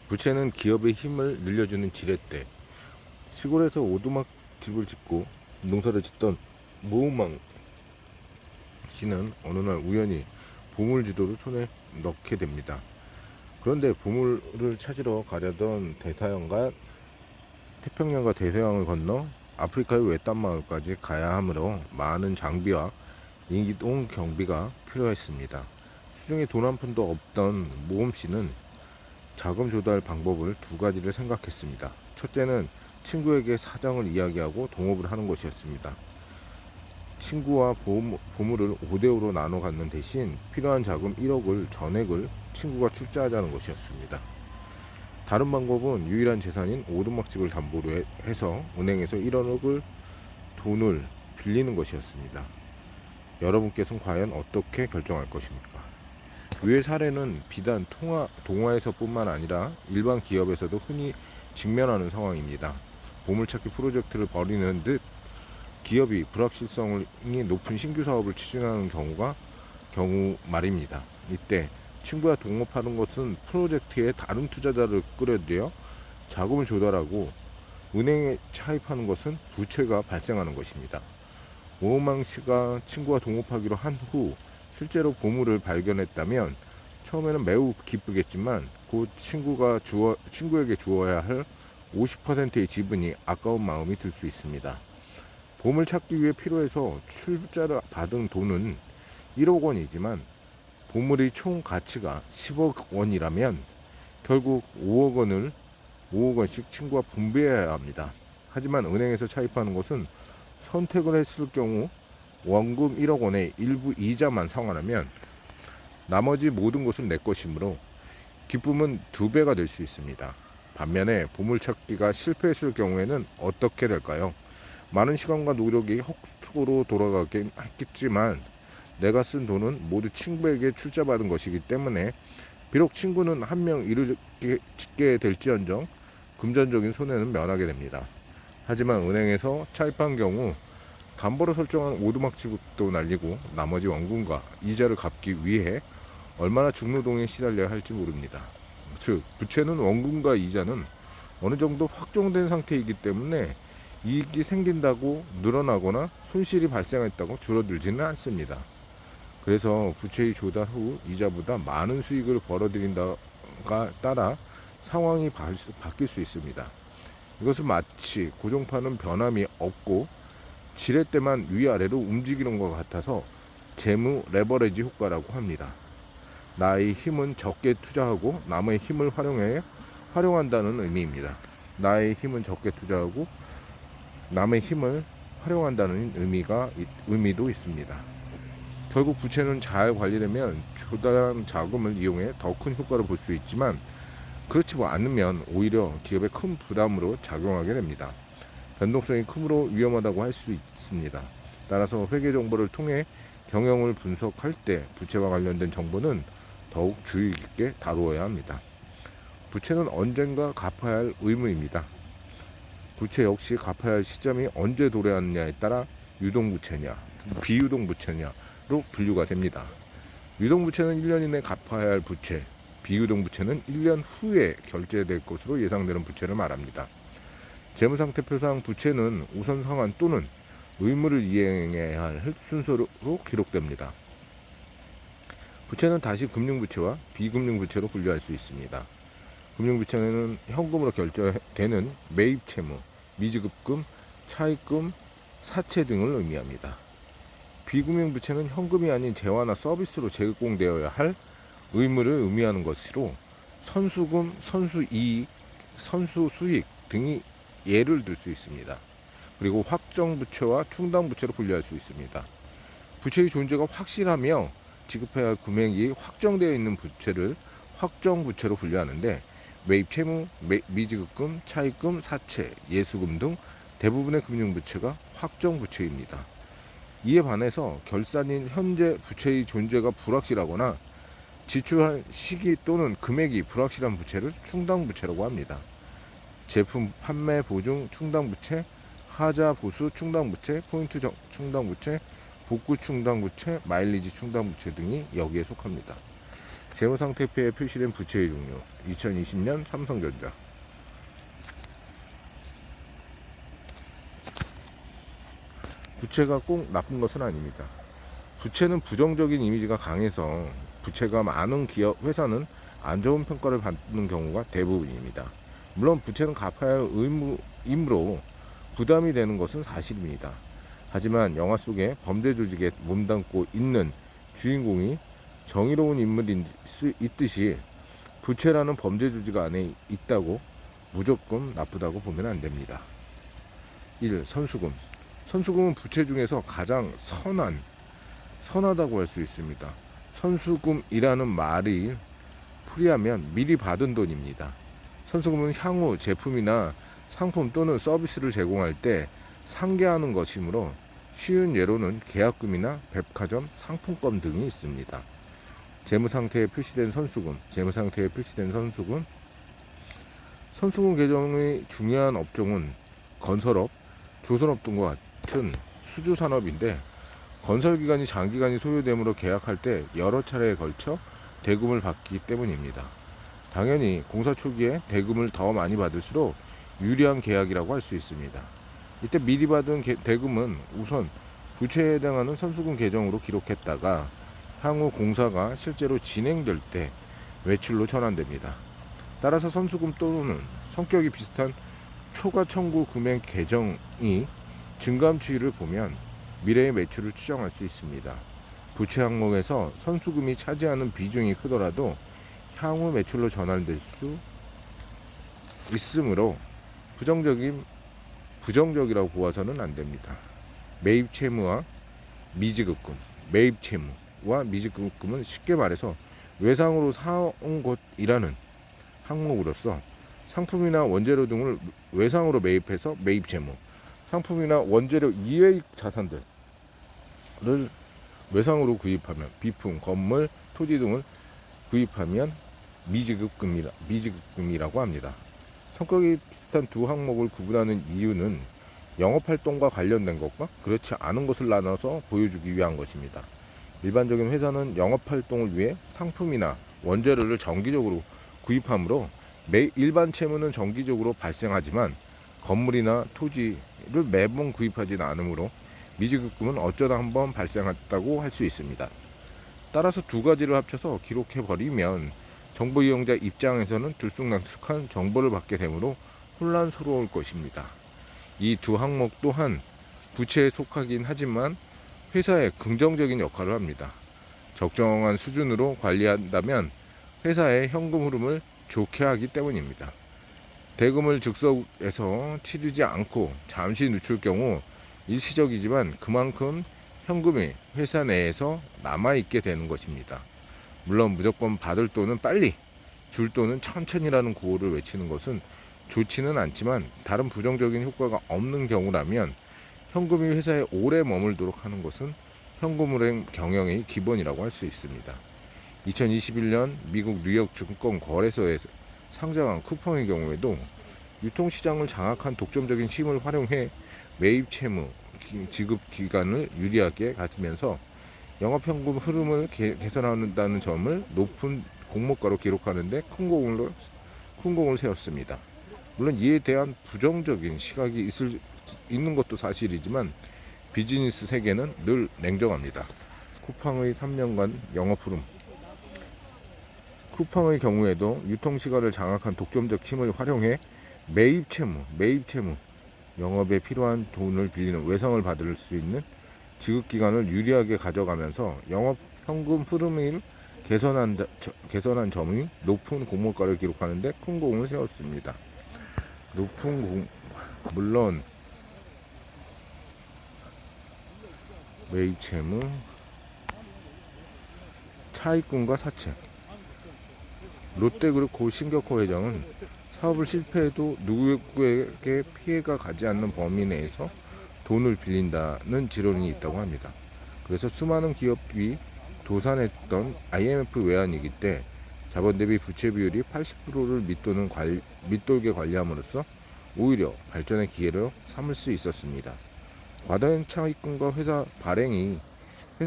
부채는 기업의 힘을 늘려주는 지렛대. 시골에서 오두막 집을 짓고 농사를 짓던 모우망 씨는 어느 날 우연히 보물지도를 손에 넣게 됩니다. 그런데 보물을 찾으러 가려던 대서양과 태평양과 대서양을 건너 아프리카의 외딴 마을까지 가야 하므로 많은 장비와 이동 경비가 필요했습니다. 수중에 돈 한 푼도 없던 모험 씨는 자금 조달 방법을 두 가지를 생각했습니다. 첫째는 친구에게 사정을 이야기하고 동업을 하는 것이었습니다. 친구와 보물을 5대5로 나눠 갖는 대신 필요한 자금 1억을 전액을 친구가 출자하자는 것이었습니다. 다른 방법은 유일한 재산인 오두막집을 담보로 해서 은행에서 1억을 돈을 빌리는 것이었습니다. 여러분께서는 과연 어떻게 결정할 것입니까? 위의 사례는 비단 동화에서뿐만 아니라 일반 기업에서도 흔히 직면하는 상황입니다. 보물찾기 프로젝트를 벌이는 듯 기업이 불확실성이 높은 신규 사업을 추진하는 경우 말입니다. 이때 친구와 동업하는 것은 프로젝트에 다른 투자자를 끌어들여 자금을 조달하고 은행에 차입하는 것은 부채가 발생하는 것입니다. 오호망 씨가 친구와 동업하기로 한 후 실제로 보물을 발견했다면 처음에는 매우 기쁘겠지만 곧 친구에게 주어야 할 50%의 지분이 아까운 마음이 들 수 있습니다. 보물 찾기 위해 필요해서 출자를 받은 돈은 1억 원이지만 보물의 총 가치가 10억 원이라면 결국 5억 원씩 친구와 분배해야 합니다. 하지만 은행에서 차입하는 것은 선택을 했을 경우 원금 1억 원의 일부 이자만 상환하면 나머지 모든 것은 내 것이므로 기쁨은 2배가 될 수 있습니다. 반면에 보물찾기가 실패했을 경우에는 어떻게 될까요? 많은 시간과 노력이 헛수고로 돌아가긴 했겠지만 내가 쓴 돈은 모두 친구에게 출자받은 것이기 때문에 비록 친구는 한 명 일을 짓게 될지언정 금전적인 손해는 면하게 됩니다. 하지만 은행에서 차입한 경우 담보로 설정한 오두막 지급도 날리고 나머지 원금과 이자를 갚기 위해 얼마나 중노동에 시달려야 할지 모릅니다. 즉 부채는 원금과 이자는 어느 정도 확정된 상태이기 때문에 이익이 생긴다고 늘어나거나 손실이 발생했다고 줄어들지는 않습니다. 그래서 부채의 조달 후 이자보다 많은 수익을 벌어들인다가 따라 상황이 바뀔 수 있습니다. 이것은 마치 고정판은 변함이 없고 지렛대만 위아래로 움직이는 것 같아서 재무 레버리지 효과라고 합니다. 나의 힘은 적게 투자하고 남의 힘을 활용한다는 의미입니다. 나의 힘은 적게 투자하고 남의 힘을 활용한다는 의미도 있습니다. 결국 부채는 잘 관리되면 조달한 자금을 이용해 더 큰 효과를 볼 수 있지만 그렇지 않으면 오히려 기업에 큰 부담으로 작용하게 됩니다. 변동성이 크므로 위험하다고 할 수 있습니다. 따라서 회계 정보를 통해 경영을 분석할 때 부채와 관련된 정보는 더욱 주의 깊게 다루어야 합니다. 부채는 언젠가 갚아야 할 의무입니다. 부채 역시 갚아야 할 시점이 언제 도래하느냐에 따라 유동부채냐, 비유동부채냐로 분류가 됩니다. 유동부채는 1년 이내 갚아야 할 부채, 비유동부채는 1년 후에 결제될 것으로 예상되는 부채를 말합니다. 재무상태표상 부채는 우선 상환 또는 의무를 이행해야 할 순서로 기록됩니다. 부채는 다시 금융부채와 비금융부채로 분류할 수 있습니다. 금융부채는 현금으로 결제되는 매입채무, 미지급금, 차입금, 사채 등을 의미합니다. 비금융부채는 현금이 아닌 재화나 서비스로 제공되어야 할 의무를 의미하는 것으로 선수금, 선수이익, 선수수익 등이 예를 들 수 있습니다. 그리고 확정부채와 충당부채로 분류할 수 있습니다. 부채의 존재가 확실하며 지급해야 할 금액이 확정되어 있는 부채를 확정부채로 분류하는데 매입채무, 미지급금, 차입금, 사채, 예수금 등 대부분의 금융부채가 확정부채입니다. 이에 반해서 결산인 현재 부채의 존재가 불확실하거나 지출할 시기 또는 금액이 불확실한 부채를 충당부채라고 합니다. 제품 판매 보증 충당부채, 하자 보수 충당부채, 포인트 충당부채, 복구 충당부채, 마일리지 충당부채 등이 여기에 속합니다. 재무상태표에 표시된 부채의 종류. 2020년 삼성전자. 부채가 꼭 나쁜 것은 아닙니다. 부채는 부정적인 이미지가 강해서 부채가 많은 기업, 회사는 안 좋은 평가를 받는 경우가 대부분입니다. 물론 부채는 갚아야 할 의무로 부담이 되는 것은 사실입니다. 하지만 영화 속에 범죄 조직에 몸담고 있는 주인공이 정의로운 인물일 수 있듯이 부채라는 범죄 조직 안에 있다고 무조건 나쁘다고 보면 안 됩니다. 1. 선수금. 선수금은 부채 중에서 가장 선하다고 할 수 있습니다. 선수금이라는 말이 풀이하면 미리 받은 돈입니다. 선수금은 향후 제품이나 상품 또는 서비스를 제공할 때 상계하는 것이므로 쉬운 예로는 계약금이나 백화점 상품권 등이 있습니다. 재무상태에 표시된 선수금. 선수금 계정의 중요한 업종은 건설업, 조선업 등과 같은 수주산업인데, 건설기간이 장기간이 소요되므로 계약할 때 여러 차례에 걸쳐 대금을 받기 때문입니다. 당연히 공사 초기에 대금을 더 많이 받을수록 유리한 계약이라고 할 수 있습니다. 이때 미리 받은 대금은 우선 부채에 해당하는 선수금 계정으로 기록했다가 향후 공사가 실제로 진행될 때 외출로 전환됩니다. 따라서 선수금 또는 성격이 비슷한 초과 청구 금액 계정이 증감 추이를 보면 미래의 매출을 추정할 수 있습니다. 부채 항목에서 선수금이 차지하는 비중이 크더라도 향후 매출로 전환될 수 있으므로 부정적이라고 보아서는 안 됩니다. 매입 채무와 미지급금. 매입 채무와 미지급금은 쉽게 말해서 외상으로 사온 것이라는 항목으로서 상품이나 원재료 등을 외상으로 매입해서 매입 채무, 상품이나 원재료 이외의 자산들을 외상으로 구입하면, 비품, 건물, 토지 등을 구입하면 미지급금이라고 합니다. 성격이 비슷한 두 항목을 구분하는 이유는 영업활동과 관련된 것과 그렇지 않은 것을 나눠서 보여주기 위한 것입니다. 일반적인 회사는 영업활동을 위해 상품이나 원재료를 정기적으로 구입하므로 일반 채무는 정기적으로 발생하지만 건물이나 토지를 매번 구입하지는 않으므로 미지급금은 어쩌다 한번 발생했다고 할 수 있습니다. 따라서 두 가지를 합쳐서 기록해버리면 정보 이용자 입장에서는 들쑥날쑥한 정보를 받게 되므로 혼란스러울 것입니다. 이 두 항목 또한 부채에 속하긴 하지만 회사에 긍정적인 역할을 합니다. 적정한 수준으로 관리한다면 회사의 현금 흐름을 좋게 하기 때문입니다. 대금을 즉석에서 치르지 않고 잠시 늦출 경우 일시적이지만 그만큼 현금이 회사 내에서 남아있게 되는 것입니다. 물론 무조건 받을 돈은 빨리, 줄 돈은 천천히라는 구호를 외치는 것은 좋지는 않지만 다른 부정적인 효과가 없는 경우라면 현금이 회사에 오래 머물도록 하는 것은 현금은행 경영의 기본이라고 할 수 있습니다. 2021년 미국 뉴욕 증권 거래소에서 상장한 쿠팡의 경우에도 유통시장을 장악한 독점적인 힘을 활용해 매입 채무 지급 기간을 유리하게 가지면서 영업현금 흐름을 개선한다는 점을 높은 공모가로 기록하는데 큰 공을 세웠습니다. 물론 이에 대한 부정적인 시각이 있는 것도 사실이지만 비즈니스 세계는 늘 냉정합니다. 쿠팡의 3년간 영업 흐름. 쿠팡의 경우에도 유통시간을 장악한 독점적 힘을 활용해 매입 채무, 영업에 필요한 돈을 빌리는 외상을 받을 수 있는 지급기간을 유리하게 가져가면서 영업 현금 흐름을 개선한 점이 높은 공모가를 기록하는데 큰 공을 세웠습니다. 물론 매입 채무, 차익금과 사채. 롯데그룹 고 신격호 회장은 사업을 실패해도 누구에게 피해가 가지 않는 범위 내에서 돈을 빌린다는 지론이 있다고 합니다. 그래서 수많은 기업이 도산했던 IMF 외환위기 때 자본 대비 부채 비율이 80%를 밑돌게 관리함으로써 오히려 발전의 기회로 삼을 수 있었습니다. 과다한 차익금과 회사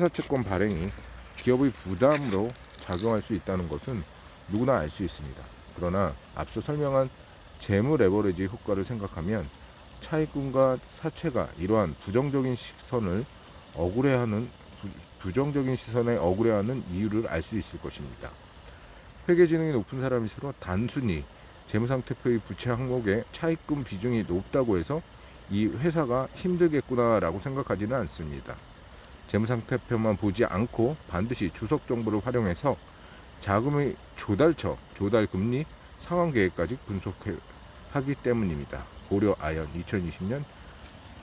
채권 발행이 기업의 부담으로 작용할 수 있다는 것은 누구나 알 수 있습니다. 그러나 앞서 설명한 재무 레버리지 효과를 생각하면 차익금과 사채가 이러한 부정적인 시선에 억울해하는 이유를 알 수 있을 것입니다. 회계지능이 높은 사람일수록 단순히 재무상태표의 부채 항목에 차익금 비중이 높다고 해서 이 회사가 힘들겠구나라고 생각하지는 않습니다. 재무상태표만 보지 않고 반드시 주석 정보를 활용해서 자금의 조달처, 조달금리, 상환계획까지 분석하기 때문입니다. 고려아연 2020년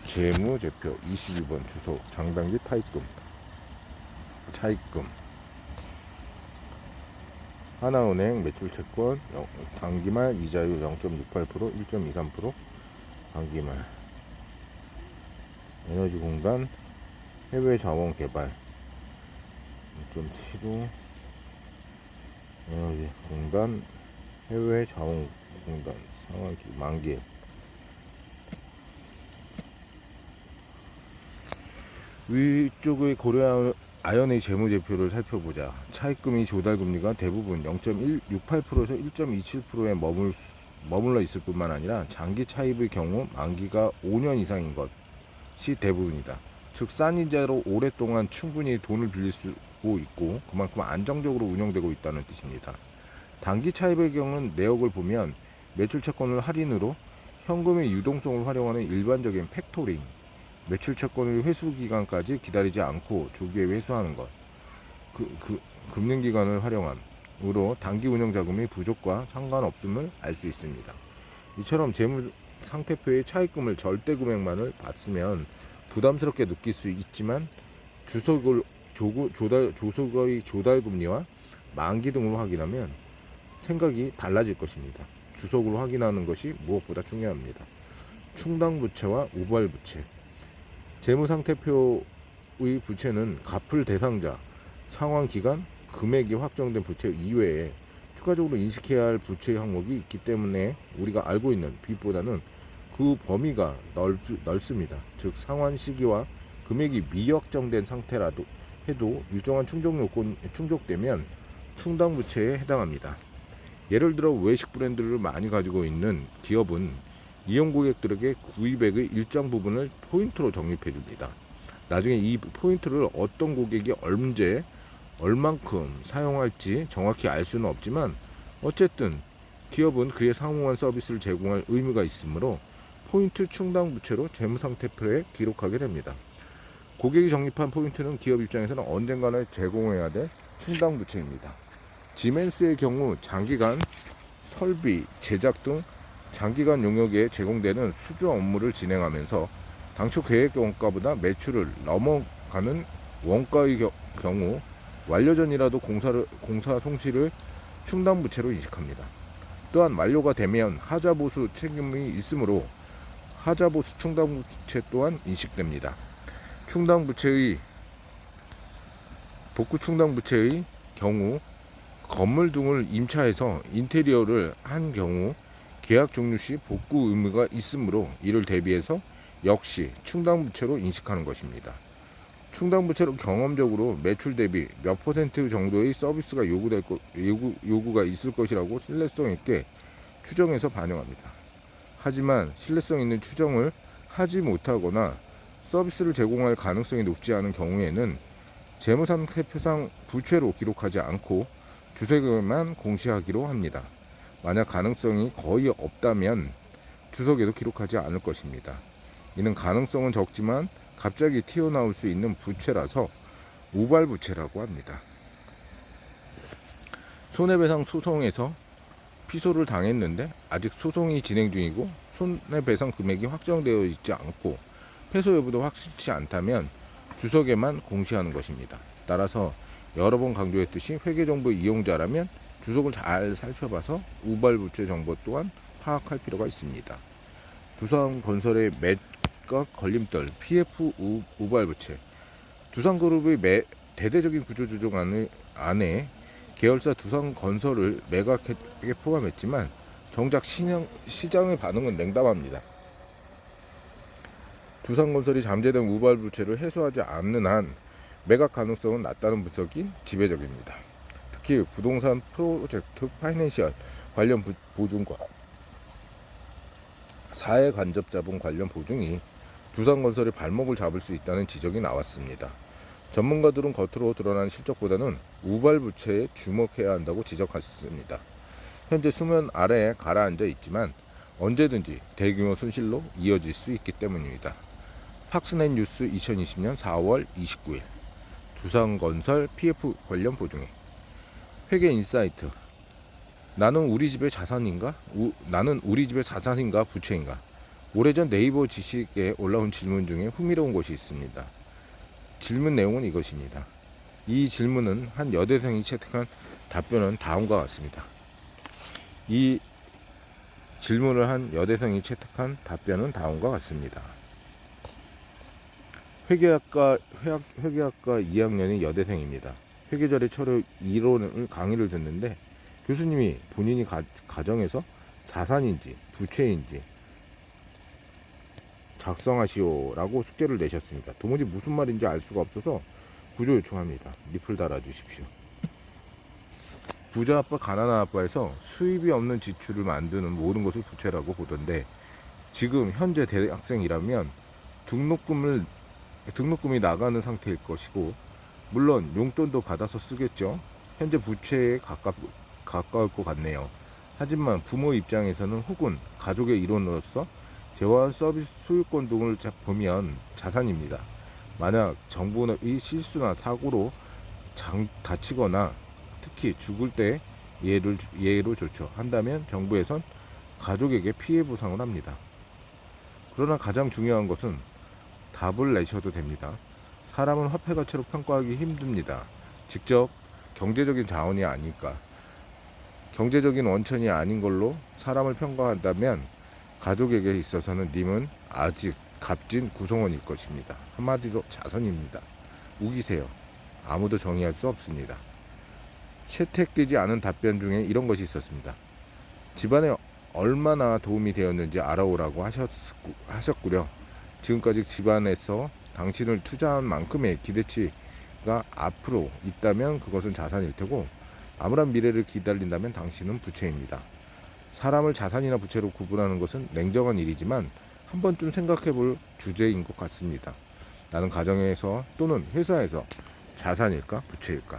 재무제표 22번 주석 장단기 차익금 하나은행 매출채권 단기말 이자율 0.68% 1.23% 단기말 에너지공단 해외자원개발 6.75 에너지공단 해외자원공단 상환기 만기 위쪽의 고려아연의 재무제표를 살펴보자. 차익금이 조달금리가 대부분 0.168%에서 1.27%에 머물러 있을 뿐만 아니라 장기 차입의 경우 만기가 5년 이상인 것이 대부분이다. 즉 싼 이자로 오랫동안 충분히 돈을 빌릴 수 있고 그만큼 안정적으로 운영되고 있다는 뜻입니다. 단기 차입의 경우는 내역을 보면 매출채권을 할인으로 현금의 유동성을 활용하는 일반적인 팩토링, 매출채권의 회수기간까지 기다리지 않고 조기에 회수하는 것, 금융기관을 활용함으로 단기 운영자금의 부족과 상관없음을 알 수 있습니다. 이처럼 재무상태표의 차익금을 절대금액만을 봤으면 부담스럽게 느낄 수 있지만 주석의 조달금리와 만기 등으로 확인하면 생각이 달라질 것입니다. 주석으로 확인하는 것이 무엇보다 중요합니다. 충당부채와 우발부채. 재무상태표의 부채는 갚을 대상자, 상환기간, 금액이 확정된 부채 이외에 추가적으로 인식해야 할 부채 항목이 있기 때문에 우리가 알고 있는 빚보다는 그 범위가 넓습니다. 즉 상환 시기와 금액이 미확정된 상태라도 해도 일정한 충족 요건이 충족되면 충당부채에 해당합니다. 예를 들어 외식 브랜드를 많이 가지고 있는 기업은 이용 고객들에게 구입액의 일정 부분을 포인트로 적립해 줍니다. 나중에 이 포인트를 어떤 고객이 언제 얼만큼 사용할지 정확히 알 수는 없지만 어쨌든 기업은 그에 상응한 서비스를 제공할 의무가 있으므로 포인트 충당 부채로 재무상태표에 기록하게 됩니다. 고객이 적립한 포인트는 기업 입장에서는 언젠가는 제공해야 될 충당 부채입니다. 지멘스의 경우 장기간 설비, 제작 등 장기간 용역에 제공되는 수주 업무를 진행하면서 당초 계획 원가보다 매출을 넘어가는 원가의 경우 완료 전이라도 공사 송실을 충당부채로 인식합니다. 또한 완료가 되면 하자보수 책임이 있으므로 하자보수 충당부채 또한 인식됩니다. 복구 충당부채의 경우 건물 등을 임차해서 인테리어를 한 경우 계약 종료 시 복구 의무가 있으므로 이를 대비해서 역시 충당부채로 인식하는 것입니다. 충당부채로 경험적으로 매출 대비 몇 퍼센트 정도의 서비스가 요구가 있을 것이라고 신뢰성 있게 추정해서 반영합니다. 하지만 신뢰성 있는 추정을 하지 못하거나 서비스를 제공할 가능성이 높지 않은 경우에는 재무상태표상 부채로 기록하지 않고 주석에만 공시하기로 합니다. 만약 가능성이 거의 없다면 주석에도 기록하지 않을 것입니다. 이는 가능성은 적지만 갑자기 튀어나올 수 있는 부채라서 우발부채라고 합니다. 손해배상 소송에서 피소를 당했는데 아직 소송이 진행 중이고 손해배상 금액이 확정되어 있지 않고 패소 여부도 확실치 않다면 주석에만 공시하는 것입니다. 따라서 여러 번 강조했듯이 회계정보 이용자라면 주석을 잘 살펴봐서 우발부채 정보 또한 파악할 필요가 있습니다. 두산건설의 매각 걸림돌 PF 우발부채. 두산그룹의 대대적인 구조조정 안에 계열사 두산건설을 매각에 포함했지만 정작 시장의 반응은 냉담합니다. 두산건설이 잠재된 우발부채를 해소하지 않는 한 매각 가능성은 낮다는 분석이 지배적입니다. 특히 부동산 프로젝트 파이낸셜 관련 보증과 사회 간접 자본 관련 보증이 두산건설의 발목을 잡을 수 있다는 지적이 나왔습니다. 전문가들은 겉으로 드러난 실적보다는 우발 부채에 주목해야 한다고 지적했습니다. 현재 수면 아래에 가라앉아 있지만 언제든지 대규모 손실로 이어질 수 있기 때문입니다. 팍스넷 뉴스 2020년 4월 29일 두산건설 PF 관련 보증에 회계 인사이트. 나는 우리 집의 자산인가? 나는 우리 집의 자산인가 부채인가? 오래전 네이버 지식에 올라온 질문 중에 흥미로운 것이 있습니다. 질문 내용은 이것입니다. 이 질문은 한 여대생이 채택한 답변은 다음과 같습니다. 이 질문을 한 여대생이 채택한 답변은 다음과 같습니다. 회계학과 2학년의 여대생입니다. 회계절의 철회 이론을 강의를 듣는데 교수님이 본인이 가정에서 자산인지 부채인지 작성하시오라고 숙제를 내셨습니다. 도무지 무슨 말인지 알 수가 없어서 구조 요청합니다. 리플 달아주십시오. 부자 아빠 가난한 아빠에서 수입이 없는 지출을 만드는 모든 것을 부채라고 보던데 지금 현재 대학생이라면 등록금이 나가는 상태일 것이고 물론 용돈도 받아서 쓰겠죠. 현재 부채에 가까울 것 같네요. 하지만 부모 입장에서는 혹은 가족의 일원으로서 재원 서비스 소유권 등을 보면 자산입니다. 만약 정부의 실수나 사고로 다치거나 특히 죽을 때 예로 조처한다면 정부에선 가족에게 피해 보상을 합니다. 그러나 가장 중요한 것은 답을 내셔도 됩니다. 사람은 화폐 가치로 평가하기 힘듭니다. 직접 경제적인 자원이 아닐까. 경제적인 원천이 아닌 걸로 사람을 평가한다면 가족에게 있어서는 님은 아직 값진 구성원일 것입니다. 한마디로 자선입니다. 우기세요. 아무도 정의할 수 없습니다. 채택되지 않은 답변 중에 이런 것이 있었습니다. 집안에 얼마나 도움이 되었는지 알아오라고 하셨구려. 지금까지 집안에서 당신을 투자한 만큼의 기대치가 앞으로 있다면 그것은 자산일 테고 암울한 미래를 기다린다면 당신은 부채입니다. 사람을 자산이나 부채로 구분하는 것은 냉정한 일이지만 한 번쯤 생각해 볼 주제인 것 같습니다. 나는 가정에서 또는 회사에서 자산일까 부채일까?